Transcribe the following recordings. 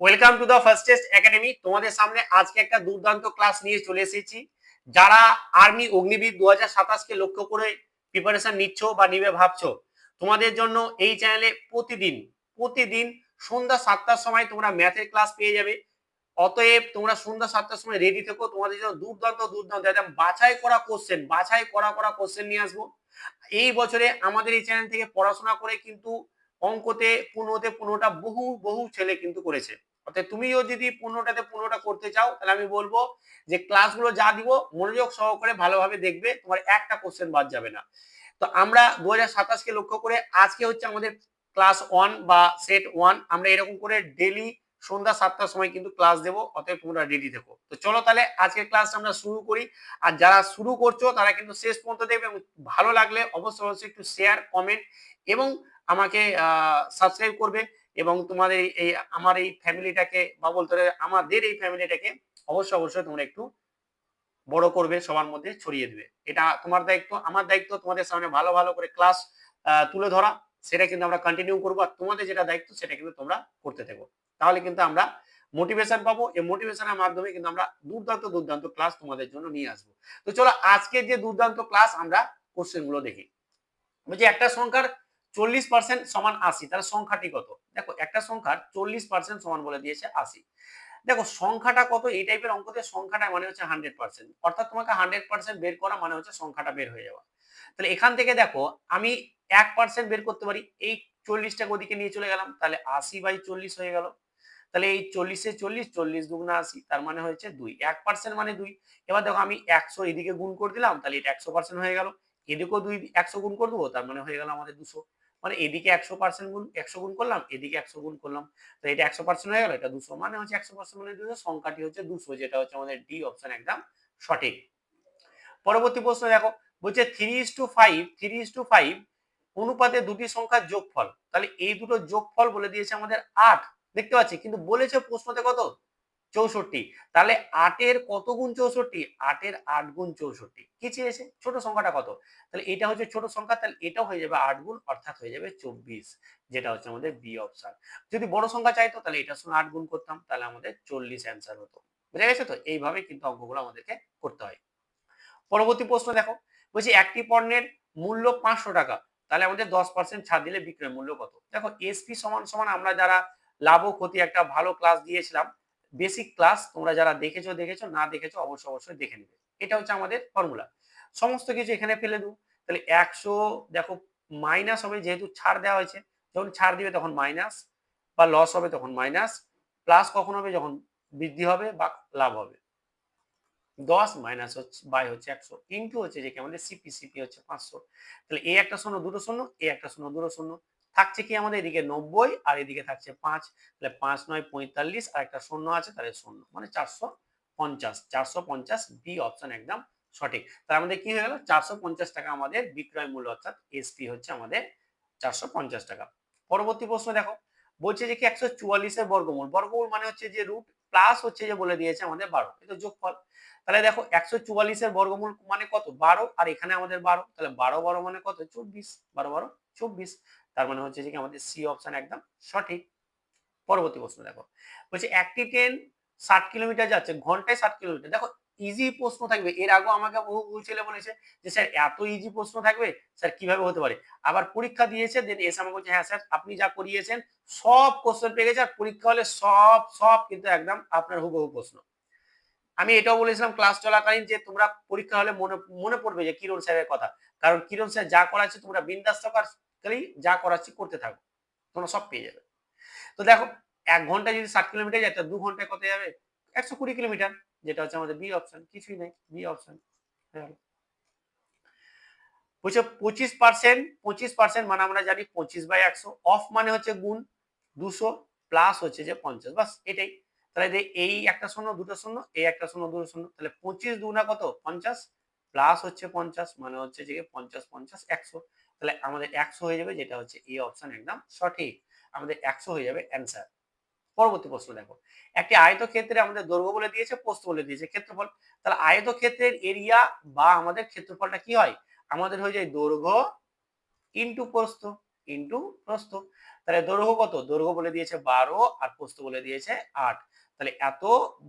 Welcome to the first test academy. তোমাদের সামনে আজকে একটা দুর্দান্ত ক্লাস নিয়ে চলে এসেছি। যারা আর্মি অগ্নিবীর 2027 কে লক্ষ্য করে প্রিপারেশন নিচ্ছ বা নিবে ভাবছো, তোমাদের জন্য এই চ্যানেলে প্রতিদিন প্রতিদিন সন্ধ্যা 7টার সময় তোমরা ম্যাথের ক্লাস পেয়ে যাবে। অতএব তোমরা সন্ধ্যা 7টার সময় রেডি থেকো, তোমাদের জন্য দুর্দান্ত দুর্দান্ত একদম বাছাই করা কোশ্চেন নিয়ে আসবো। এই বছরে আমাদের এই চ্যানেল থেকে পড়াশোনা করে কিন্তু অঙ্কতে 15টা বহু বহু ছেলে কিন্তু করেছে। অর্থাৎ তুমিও যদি 15টাতে 15টা করতে চাও, তাহলে আমি বলবো যে ক্লাসগুলো যা দিব মনোযোগ সহকারে ভালোভাবে দেখবে, তোমার একটা কোশ্চেন বাদ যাবে না। তো আমরা 2027 কে লক্ষ্য করে আজকে হচ্ছে আমাদের ক্লাস 1 বা সেট 1। আমরা এরকম করে ডেইলি সন্ধ্যা 7টার সময় কিন্তু ক্লাস দেবো, অতএব তোমরা রেডি থেকো। তো চলো তাহলে আজকের ক্লাসটা আমরা শুরু করি। আর যারা শুরু করছো তারা কিন্তু শেষ পর্যন্ত দেখবে, এবং ভালো লাগলে অবশ্যই অবশ্যই একটু শেয়ার, কমেন্ট এবং আমাকে সাবস্ক্রাইব করবে। এবং তোমাদের এই আমার এই ফ্যামিলিটাকে বা বলতে আমাদের এই ফ্যামিলিটাকে অবশ্যই অবশ্যই তোমরা একটু বড় করবে, সবার মধ্যে ছড়িয়ে দিবে। এটা তোমার দায়িত্ব, আমার দায়িত্ব তোমাদের সামনে ভালো ভালো করে ক্লাস তুলে ধরা। সেটা কিন্তু আমরা কন্টিনিউ করবো, আর তোমাদের যেটা দায়িত্ব সেটা কিন্তু তোমরা করতে থাকো। তাহলে কিন্তু আমরা মোটিভেশন পাবো, এই মোটিভেশনের মাধ্যমে কিন্তু আমরা দুর্দান্ত দুর্দান্ত ক্লাস তোমাদের জন্য নিয়ে আসবো। তো চলো আজকে যে দুর্দান্ত ক্লাস, আমরা কোশ্চেন গুলো দেখি। বলছি একটা সংখ্যার 40% সমান 80, তাহলে সংখ্যাটি কত? দেখো একটা সংখ্যার 40% সমান বলে দিয়েছে 80। দেখো সংখ্যাটা কত, এই টাইপের অঙ্কতে সংখ্যাটা মানে হচ্ছে 100%, অর্থাৎ তোমাকে 100% বের করা মানে হচ্ছে সংখ্যাটা বের হয়ে যাওয়া। তাহলে এখান থেকে দেখো আমি 1% বের করতে পারি, এই 40টাকে ওদিকে নিয়ে চলে গেলাম, তাহলে 80/40 হয়ে গেল। তাহলে এই 40-এ 40, 40 দুগুণা 80, তার মানে হচ্ছে 2, 1% মানে 2। এবার দেখো আমি 100 এদিকে গুণ করে দিলাম, তাহলে এটা 100% হয়ে গেল। এদিকেও 100 গুণ করে দেবো, তার মানে হয়ে গেল আমাদের 200। মানে এদিকে 100% গুণ 100 গুণ করলাম, এদিকে 100 গুণ করলাম, তো এটা 100% হয়ে গেল, এটা 200, মানে হচ্ছে 100% মানে 200, সংখ্যাটি হচ্ছে 200, যেটা হচ্ছে আমাদের ডি অপশন একদম সঠিক। পরবর্তী প্রশ্ন দেখো, বলছে 3:5 অনুপাতে দুটি সংখ্যার যোগফল। তাহলে এই দুটো যোগফল বলে দিয়েছে আমাদের 8, দেখতে পাচ্ছি, কিন্তু বলেছে প্রশ্নতে কত? 64। তাহলে 8-এর কত গুণ 64? 8-এর 8 গুণ 64 কি চেয়েছে? ছোট সংখ্যাটা কত? তাহলে এটা হচ্ছে ছোট সংখ্যা, তাহলে এটাও হয়ে যাবে 8 গুণ, অর্থাৎ হয়ে যাবে 24, যেটা হচ্ছে আমাদের বি অপশন। যদি বড় সংখ্যা চাইতো তাহলে এটার সঙ্গে 8 গুণ করতাম, তাহলে আমাদের 40 অ্যান্সার হতো। বুঝা গেছে তো? এইভাবে কিন্তু অঙ্কগুলো আমাদেরকে করতে হয়। পরবর্তী প্রশ্ন দেখো, বলছি একটি পণ্যের মূল্য 500 টাকা, তাহলে আমাদের 10% ছাড় দিলে বিক্রয় মূল্য কত? দেখো এসপি সমান সমান, আমরা যারা লাভ ও ক্ষতি একটা ভালো ক্লাস দিয়েছিলাম, বেসিক ক্লাস, তোমরা যারা দেখেছো না দেখেছো অবশ্যই অবশ্যই দেখে নিবে। এটা হচ্ছে আমাদের ফর্মুলা, সমস্ত কিছু এখানে ফেলে দেবো। তাহলে 100, দেখো মাইনাস হবে, যেহেতু ছাড় দেওয়া হয়েছে, যখন ছাড় দিবে তখন মাইনাস, বা লস হবে তখন মাইনাস, প্লাস কখন হবে? যখন বৃদ্ধি হবে বা লাভ হবে। 10 মাইনাস হচ্ছে বাই হচ্ছে 100, ইনটু হচ্ছে যে কি আমাদের সিপি হচ্ছে 500। তাহলে এই একটা শূন্য দুটো শূন্য, এই একটা শূন্য দুটো শূন্য, থাকছে কি আমাদের এদিকে 90 আর এদিকে থাকছে 5। তাহলে 5 9 45 আর একটা শূন্য আছে, তাহলে শূন্য, মানে 450 বি অপশন একদম সঠিক। তাহলে আমাদের কি হয়ে গেল? 450 টাকা আমাদের বিক্রয় মূল্য, অর্থাৎ এসপি হচ্ছে আমাদের 450 টাকা। পরবর্তী প্রশ্ন দেখো, বলছে যে কি 144-এর বর্গমূল, বর্গমূল মানে হচ্ছে যে রুট, প্লাস হচ্ছে যে বলে দিয়েছে আমাদের 12, এটা যোগফল। তাহলে দেখো 144-এর বর্গমূল মানে কত? 12, আর এখানে আমাদের 12, তাহলে 12 12 মানে কত? 24, 12 12 24, তার মানে হচ্ছে যে কি আমাদের সি অপশন একদম সঠিক। পরবর্তী প্রশ্ন দেখো, বলছে একটি ট্রেন 60 কিলোমিটার যাচ্ছে, ঘন্টায় 60 কিলোমিটার। দেখো ইজি প্রশ্ন থাকবে, এর আগেও আমাকে বহু ছেলে বলেছে যে স্যার এত ইজি প্রশ্ন থাকবে, স্যার কিভাবে হতে পারে? আবার পরীক্ষা দিয়েছে, দেন এসে আমাকে বলছে হ্যাঁ স্যার আপনি যা করিয়েছেন সব কোশ্চেন পেয়ে গেছে, আর পরীক্ষা হলে সব সব কিন্তু একদম আপনার হুবহু প্রশ্ন। আমি এটাও বলেছিলাম ক্লাস চলাকালীন যে তোমরা পরীক্ষা হলে মনে মনে পড়বে যে কিরণ স্যারের কথা, কারণ কিরণ স্যার যা করাচ্ছে তোমরা বিন্দাস থাকো, আর যা করাচ্ছি করতে থাকো, তোমরা সব পেয়ে যাবে। তো দেখো 1 ঘন্টায় যদি 60 কিলোমিটার যায়, তাহলে 2 ঘন্টায় কত যাবে? 120 কিলোমিটার, যেটা হচ্ছে আমাদের বি অপশন, কিছুই নেই, বি অপশন। বলছে 25% মানে আমরা জানি 25/100, অফ মানে হচ্ছে গুণ, 200 প্লাস হচ্ছে যে 50, বাস এটাই। তাহলে এই একটা শূন্য দুটো শূন্য, এই একটা শূন্য দুটো শূন্য, তাহলে 25 দুগুণা কত? 50, প্লাস হচ্ছে 50, মানে হচ্ছে যে 50 50 100, তাহলে আমাদের 100 হয়ে যাবে, যেটা হচ্ছে এ অপশন একদম সঠিক, আমাদের 100 হয়ে যাবে অ্যান্সার। পরবর্তী প্রশ্ন দেখো, একটি আয়তক্ষেত্রে আমাদের দৈর্ঘ্য বলে দিয়েছে, প্রস্থ বলে দিয়েছে, ক্ষেত্রফল। তাহলে আয়তক্ষেত্রের এরিয়া বা আমাদের ক্ষেত্রফলটা কি হয়? আমাদের হয়ে যায় দৈর্ঘ্য ইন্টু প্রস্থ, ইন্টু প্রস্থ। তাহলে দৈর্ঘ্য কত? দৈর্ঘ্য বলে দিয়েছে 12 আর প্রস্থ বলে দিয়েছে 8। তাহলে এত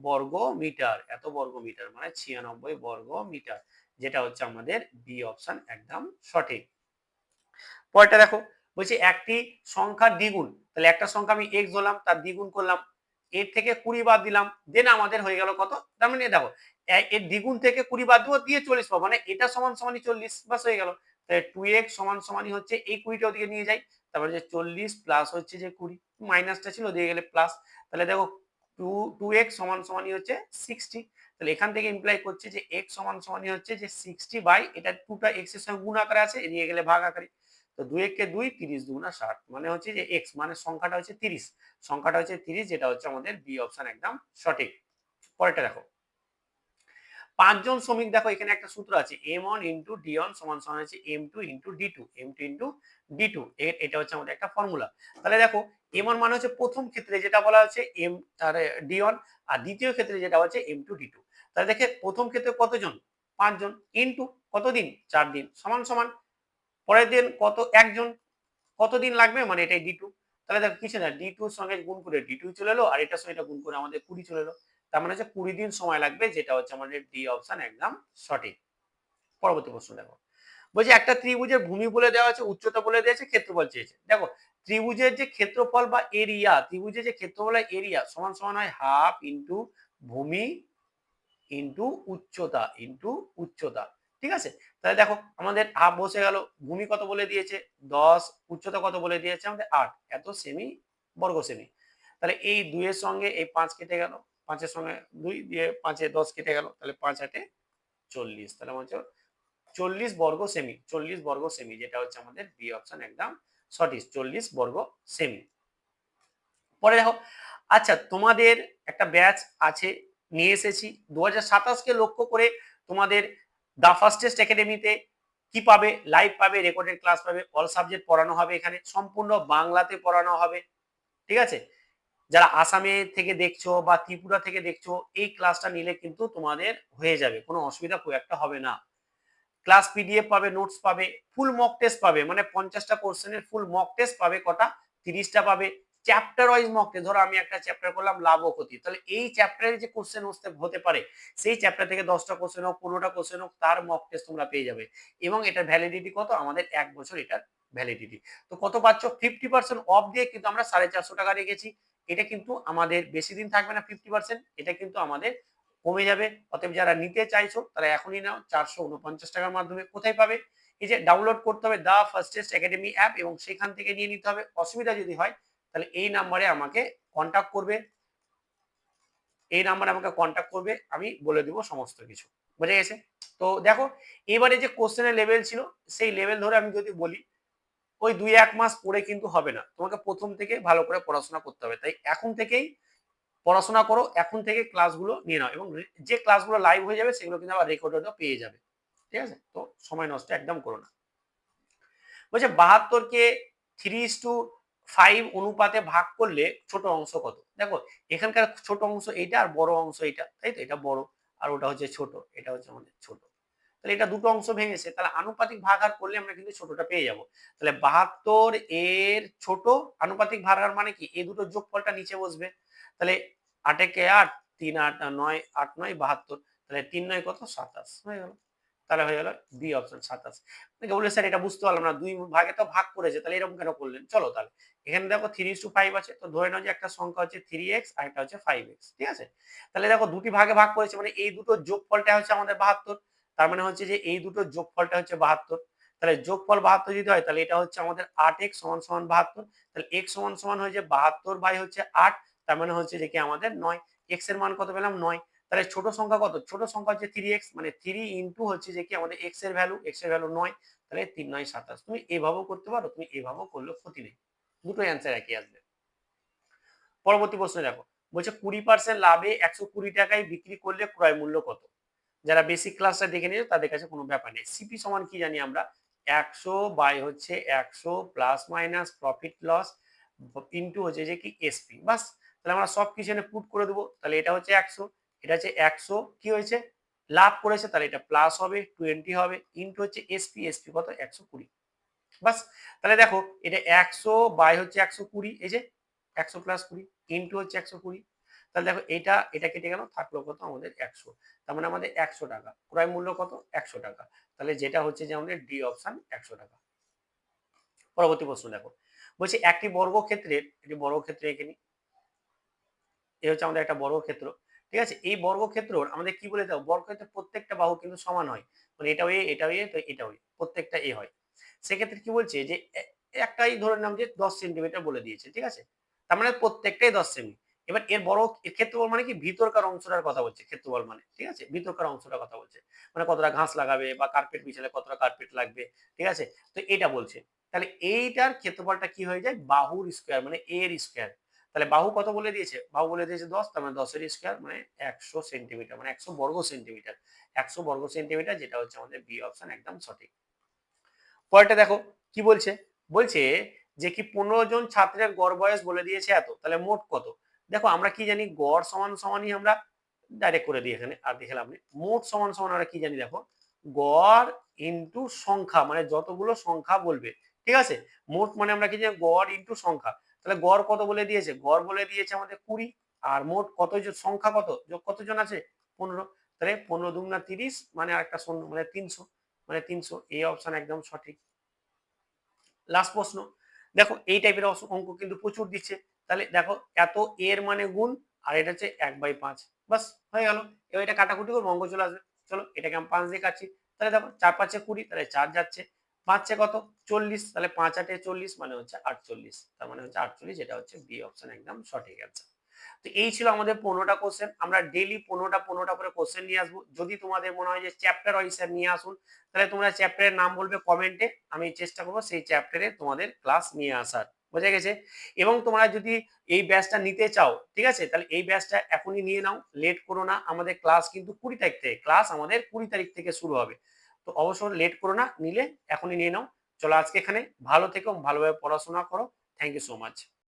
বর্গ মিটার, এত বর্গ মিটার মানে 96 বর্গ মিটার, যেটা হচ্ছে আমাদের বি অপশন একদম সঠিক। পরেরটা দেখো, বলছে একটি সংখ্যার দ্বিগুণ, তাহলে একটা সংখ্যা আমি x ধরলাম, তার দ্বিগুণ করলাম, এর থেকে 20 বাদ দিলাম, দেন আমাদের হয়ে গেল কত? তার মানে দেখো এর দ্বিগুণ থেকে 20 বাদ দেবো, দিয়ে 40 পাবো, মানে এটা সমান সমানই 40, বাস হয়ে গেল। তাহলে 2x সমান সমানই হচ্ছে এই 20টা ওদিকে নিয়ে যাই, তারপরে যে 40 প্লাস হচ্ছে যে 20, মাইনাসটা ছিল দিয়ে গেলে প্লাস, তাহলে দেখো 2x সমান সমানই হচ্ছে 60। তাহলে এখান থেকে ইমপ্লাই করছে যে x সমান সমানই হচ্ছে যে 60 বাই এটা 2টা x এর সঙ্গে গুণ আকারে আছে, এদিকে গেলে ভাগ আকারে। তো 2 একে 2, 30 দুগুণা 60, মানে হচ্ছে যে x মানে সংখ্যাটা হচ্ছে 30, সংখ্যাটা হচ্ছে 30, যেটা হচ্ছে আমাদের বি অপশন একদম সঠিক। পরেরটা দেখো, 5 জন শ্রমিক, দেখো এখানে একটা সূত্র আছে m1 ইনটু d1 সমান সমান হচ্ছে m2 into d2, m2 into d2, এটা হচ্ছে আমাদের একটা ফর্মুলা। তাহলে দেখো m1 মানে হচ্ছে প্রথম ক্ষেত্রে যেটা বলা হচ্ছে m আর d1, আর দ্বিতীয় ক্ষেত্রে যেটা হচ্ছে m2 d2। তাহলে দেখে প্রথম ক্ষেত্রে কতজন? 5 জন, ইনটু কতদিন? 4 দিন, সমান সমান পরের দিন কত? একজন, কতদিন লাগবে? মানে এটাই d2। তাহলে দেখো কিছু না, d2 এর সঙ্গে গুণ করে d2 চলে এলো, আর এটার সঙ্গে এটা গুণ করে আমাদের 20 চলে এলো, তার মানে হচ্ছে 20 দিন সময় লাগবে, যেটা হচ্ছে আমাদের ডি অপশন একদম সঠিক। পরবর্তী প্রশ্ন দেখো, বলছে একটা ত্রিভুজের ভূমি বলে দেওয়া আছে, উচ্চতা বলে দিয়েছে, ক্ষেত্রফল চেয়েছে। দেখো ত্রিভুজের যে ক্ষেত্রফল বা এরিয়া, ত্রিভুজের যে ক্ষেত্রফল এরিয়া সমান সমান হয় হাফ ইনটু ভূমি ইনটু উচ্চতা, ইনটু উচ্চতা, ঠিক আছে। তাহলে দেখো আমাদের হাফ বসে গেল, ভূমি কত বলে দিয়েছে 10, উচ্চতা কত বলে দিয়েছে আমাদের 8, এত সেমি, বর্গ সেমি। তাহলে এই 2 এর সঙ্গে এই 5 কেটে গেল, 5 এর সঙ্গে 2 দিয়ে 5 এ 10 কেটে গেল, তাহলে 5 8 40, তাহলে আমার হচ্ছে 40 বর্গ সেমি, 40 বর্গ সেমি, যেটা হচ্ছে আমাদের বি অপশন একদম সঠিক, 40 বর্গ সেমি। পরে দেখো, আচ্ছা তোমাদের একটা ব্যাচ আছে, নিয়ে এসেছি 2027 কে লক্ষ্য করে, তোমাদের দা ফার্স্টেস্ট একাডেমিতে কি পাবে? লাইভ পাবে, রেকর্ডেড ক্লাস পাবে, অল সাবজেক্ট পড়ানো হবে, এখানে সম্পূর্ণ বাংলাতে পড়ানো হবে, ঠিক আছে। যারা আসামে থেকে দেখছো বা ত্রিপুরা থেকে দেখছো, এই ক্লাসটা নিলে কিন্তু তোমাদের হয়ে যাবে, কোনো অসুবিধা খুব একটা হবে না। ক্লাস পিডিএফ পাবে, নোটস পাবে, ফুল মক টেস্ট পাবে, মানে 50টা কোশ্চেনের ফুল মক টেস্ট পাবে, কটা? 30টা পাবে। চ্যাপ্টার ওয়াইজ মক টেস্ট, ধরো আমি একটা চ্যাপ্টার করলাম লাভ ও ক্ষতি, তাহলে এই চ্যাপ্টারের যে কোশ্চেন হতে পারে, সেই চ্যাপ্টার থেকে 10টা কোশ্চেন হোক, 15টা কোশ্চেন হোক, তার মক টেস্ট তোমরা পেয়ে যাবে। এবং এটার ভ্যালিডিটি কত? আমাদের 1 বছর এটার ভ্যালিডিটি। তো কত পাচ্ছ? 50% অফ দিয়ে কিন্তু আমরা 450 টাকা রেখেছি। এটা কিন্তু আমাদের বেশি দিন থাকবে না, 50%, এটা কিন্তু আমাদের কমে যাবে। অতএব যারা নিতে চাইছো তারা এখনই নাও, 449 টাকার মাধ্যমে। কোথায় পাবে? এই যে ডাউনলোড করতে হবে দা ফার্স্টেস্ট একাডেমি অ্যাপ, এবং সেখান থেকে নিয়ে নিতে হবে। অসুবিধা যদি হয় তাহলে এই নাম্বারে আমাকে কন্টাক্ট করবে, এই নাম্বারে আমাকে কন্টাক্ট করবে, আমি বলে দিব সমস্ত কিছু। বুঝে গেছে? তো দেখো এবারে যে কোশ্চেনের লেভেল ছিল, সেই লেভেল ধরে আমি যদি বলি, ওই 2-1 মাস পড়ে কিন্তু হবে না, তোমাকে প্রথম থেকে ভালো করে পড়াশোনা করতে হবে। তাই এখন থেকেই পড়াশোনা করো, এখন থেকে ক্লাসগুলো নিয়ে নাও, এবং যে ক্লাসগুলো লাইভ হয়ে যাবে সেগুলো কিন্তু আবার রেকর্ডেডও পেয়ে যাবে, ঠিক আছে। তো সময় নষ্ট একদম করো না। বলছে 72কে 3:5 অনুপাতে ভাগ করলে ছোট অংশ কত? দেখো এখানকার ছোট অংশ এইটা, আর বড় অংশ এইটা, তাই তো, এটা বড় আর ওটা হচ্ছে ছোট, এটা হচ্ছে আমাদের ছোট। তাহলে এটা দুটো অংশ ভেঙেছে, তাহলে আনুপাতিক ভাগাহার করলে আমরা কিন্তু ছোটটা পেয়ে যাব। তাহলে 72 এর ছোট আনুপাতিক ভাগাহার মানে কি? এই দুটো যোগফলটা নিচে বসবে। তাহলে 8 একে 8, 3 8 9 8 9 72, তাহলে 3 9 কত? 27 হয়ে গেল। তাহলে হয়ে গেল বি অপশন 27। বলে স্যার এটা বুঝতে পারলাম না, দুই ভাগে তো ভাগ করেছে, তাহলে এরকম কেন করলেন? চলো তাহলে এখানে দেখো 3:5 আছে, তো ধরে নাও যে একটা সংখ্যা হচ্ছে 3x আর একটা হচ্ছে 5x, ঠিক আছে। তাহলে দেখো দুটি ভাগে ভাগ করেছে, মানে এই দুটো যোগফলটা হচ্ছে আমাদের 72, তার মানে হচ্ছে যে এই দুটো যোগফলটা হচ্ছে 72। তাহলে যোগফল 72 যদি হয়, তাহলে এটা হচ্ছে আমাদের 8x সমান সমান 72, তাহলে x সমান সমান হয়ে যায় 72 বাই হচ্ছে 8, তার মানে হচ্ছে যে কি আমাদের 9, x এর মান কত পেলাম? 9। তাহলে ছোট সংখ্যা কত? ছোট সংখ্যা হচ্ছে 3x, মানে 3 ইনটু হচ্ছে যে কি আমাদের x এর ভ্যালু, x এর ভ্যালু 9, তাহলে 3 9 27। তুমি এভাবেও করতে পারো, তুমি এভাবেও করলেও ক্ষতি নেই, দুটো অ্যান্সার একই আসবে। পরবর্তী প্রশ্ন দেখো, বলছে 20% লাভে 120 টাকায় বিক্রি করলে ক্রয় মূল্য কত? যারা বেসিক ক্লাসটা দেখে নিয়েছে তাদের কাছে কোনো ব্যাপার নেই। সিপি সমান কি জানি আমরা? 100 বাই হচ্ছে 100 plus minus profit loss into হচ্ছে যে কি এসপি, বাস। তাহলে আমরা সব কিছু এখানে পুট করে দেবো। তাহলে এটা হচ্ছে 100, এটা হচ্ছে 100 কি হয়েছে? লাভ করেছে, তাহলে এটা প্লাস হবে 20 হবে, ইনটু হচ্ছে এসপি, এসপি কত? 120। বাস। তাহলে দেখো এটা 100 বাই হচ্ছে 120, এই যে 100 প্লাস 20 ইন্টু হচ্ছে 120। তাহলে দেখো এটা কেটে গেল, থাকলো কত আমাদের 100। তার মানে আমাদের 100 টাকা ক্রয় মূল্য, কত 100 টাকা। তাহলে যেটা হচ্ছে যে আমাদের ডি অপশন 100 টাকা। পরবর্তী প্রশ্ন দেখো, বলছে একটি বর্গক্ষেত্রে এঁকে নিই। এই হচ্ছে আমাদের একটা বর্গক্ষেত্র, ঠিক আছে। এই বর্গক্ষেত্রর আমাদের কি বলে দাও, বর্গক্ষেত্রের প্রত্যেকটা বাহু কিন্তু সমান হয়, মানে এটাও এ এটাও এ তো এটাও এ, প্রত্যেকটা এ হয়। সেক্ষেত্রে কি বলছে যে একটাই ধরে নাম যে 10 সেন্টিমিটার বলে দিয়েছে, ঠিক আছে। তার মানে প্রত্যেকটাই 10 সেমি। এবার এর ক্ষেত্রফল মানে কি, ভিতরকার অংশটার কথা বলছে ক্ষেত্রফল মানে, ঠিক আছে, ভিতরকার অংশটার কথা বলছে, মানে কতটা ঘাস লাগাবে বা কার্পেট বিছালে কতটা কার্পেট লাগবে, ঠিক আছে। তো এটা বলছে, তাহলে এইটার ক্ষেত্রফলটা কি হয়ে যায়, বাহুর স্কোয়ার মানে এর স্কোয়ার। তাহলে বাহু কত বলে দিয়েছে, বাহু বলে দিয়েছে 10, তার মানে 10 এর স্কোয়ার মানে 100 সেন্টিমিটার, মানে 100 বর্গ সেন্টিমিটার। 100 বর্গ সেন্টিমিটার, যেটা হচ্ছে আমাদের বি অপশন একদম সঠিক। পরেরটা দেখো কি বলছে, বলছে যে কি 15 জন ছাত্রের গড় বয়স বলে দিয়েছে এত, তাহলে মোট কত। দেখো আমরা কি জানি, গড় সমান সমানই আমরা ডাইরেক্ট করে দিই এখানে, আর দেখে লাভ নেই। মোট সমান সমান আমরা কি জানি, দেখো গড় ইনটু সংখ্যা, মানে যতগুলো সংখ্যা বলবে, ঠিক আছে। মোট মানে আমরা কি জানি, গড় ইনটু সংখ্যা। তাহলে গড় কত বলে দিয়েছে, গড় বলে দিয়েছে আমাদের 20, আর মোট সংখ্যা কত, যোগ কতজন আছে 15। তাহলে 15 দুগুণা 30, মানে আরেকটা শূন্য, মানে 300, মানে 300, এই অপশন একদম সঠিক। লাস্ট প্রশ্ন দেখো, এই টাইপের অঙ্ক কিন্তু প্রচুর দিচ্ছে। তাহলে দেখো এত এর মানে গুণ, আর এটা হচ্ছে 1/5, বাস হয়ে গেল। এবার এটা কাটাকুটি করবো, অঙ্ক চলে আসবে। চলো এটাকে আমি 5 দিয়ে কাটছি। তাহলে দেখো 4 5 20, তাহলে 4 যাচ্ছে, 5 কত 40, তাহলে 5 8 40, মানে হচ্ছে 48, তার মানে হচ্ছে 48, যেটা হচ্ছে বি অপশন একদম সঠিক অ্যান্সার। তো এই ছিল আমাদের 15টা কোশ্চেন। আমরা ডেইলি 15টা করে কোশ্চেন নিয়ে আসবো। যদি তোমাদের মনে হয় যে চ্যাপ্টার ওয়াইজ স্যার নিয়ে আসুন, তাহলে তোমরা চ্যাপ্টারের নাম বলবে কমেন্টে, আমি চেষ্টা করবো সেই চ্যাপ্টারে তোমাদের ক্লাস নিয়ে আসার, বোঝা গেছে। এবং তোমরা যদি এই ব্যাচটা নিতে চাও, ঠিক আছে, তাহলে এই ব্যাচটা এখনই নিয়ে নাও, লেট করো না। আমাদের ক্লাস কিন্তু 20 তারিখ থেকে, ক্লাস আমাদের 20 তারিখ থেকে শুরু হবে। তো অবশ্যই লেট করো না, নিলে এখনই নিয়ে নাও। চলো আজকে এখানে, ভালো থেকো, ভালোভাবে পড়াশোনা করো। Thank you so much.